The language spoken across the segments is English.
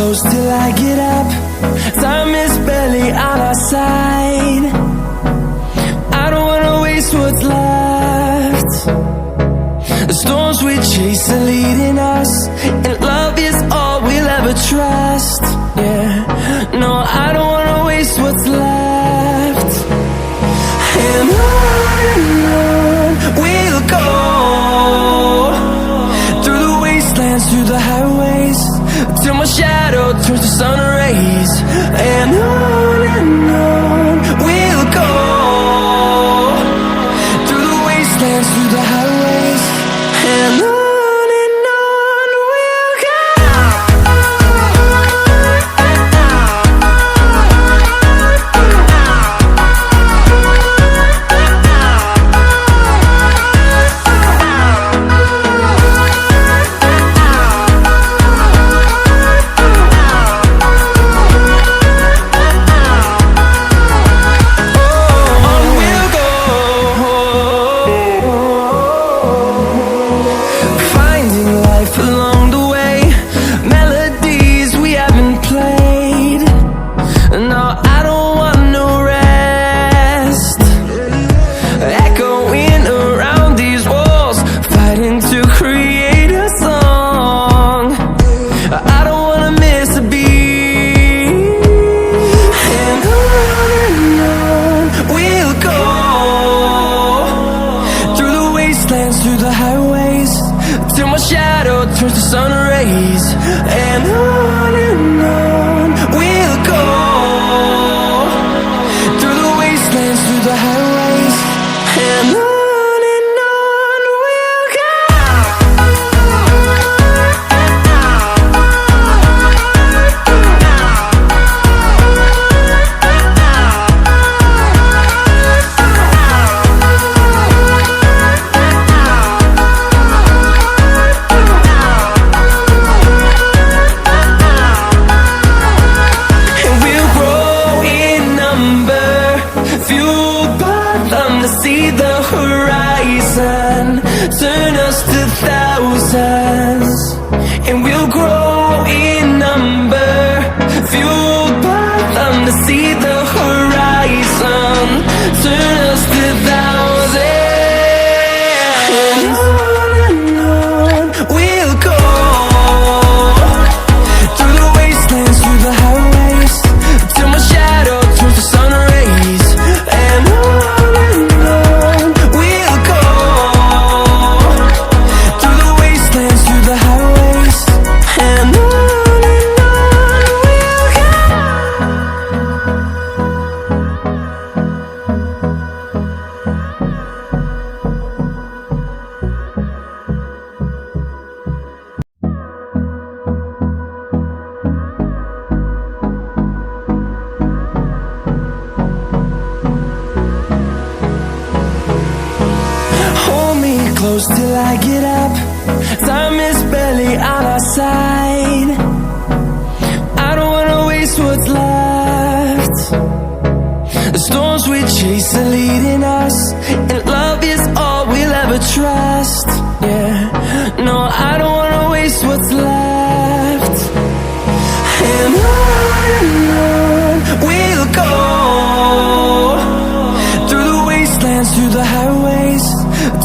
close till I get up. Time is barely on our side. I don't wanna waste what's left. The storms we chase are leading us, and love is all we'll ever trust. Yeah, no, I don't wanna waste what's left. And on we'll go, through the wastelands, through the highways, till my shadow turns to sun rays. And on we'll go, through the wastelands, through the highways, and on we'll go. Through the highways, till my shadow turns to sun rays. And on we'll go, through the wastelands, through the highways, and on we'll go. See the horizon, turn us to thousands, and we'll grow in number, fueled by them. To see the horizon, turn us to thousands, and on we'll go, through the wastelands, through the highways, till my shadow turns to sun rays. And close till I get up. Time is barely on our side. I don't wanna waste what's left. The storms we chase are leading us, and love is all we'll ever trust. Yeah, no, I don't wanna waste what's left. And on we'll go, through the wastelands, through the highways,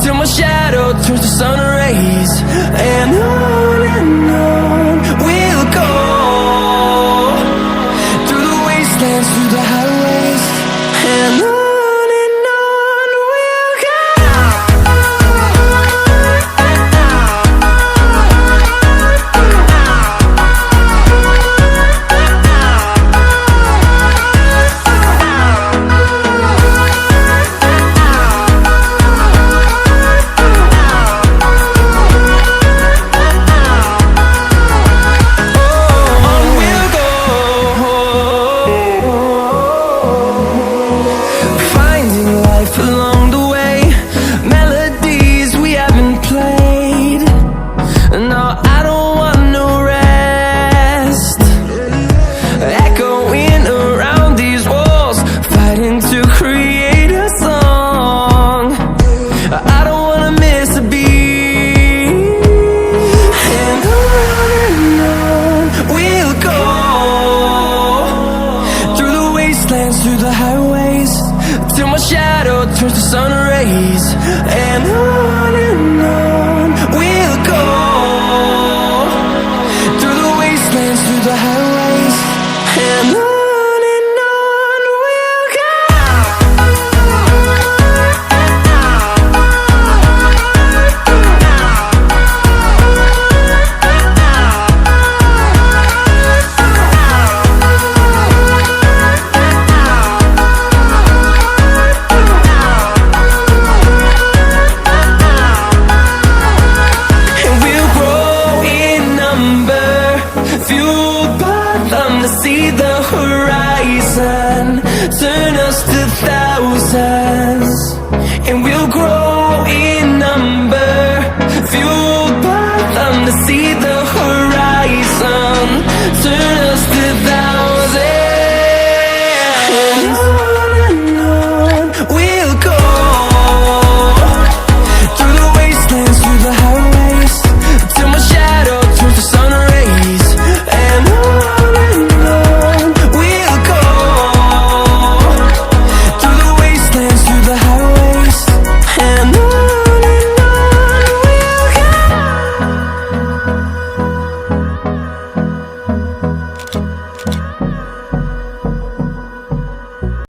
till my shadow turns to sun rays. And on we'll go, through the wastelands, through the highways, and on we'll go. wastelands, through the highways, till my shadow turns to sun rays. And on we'll go, through the wastelands, through the highways, and on we'll go. See the horizon, turn us to thousands, and we'll grow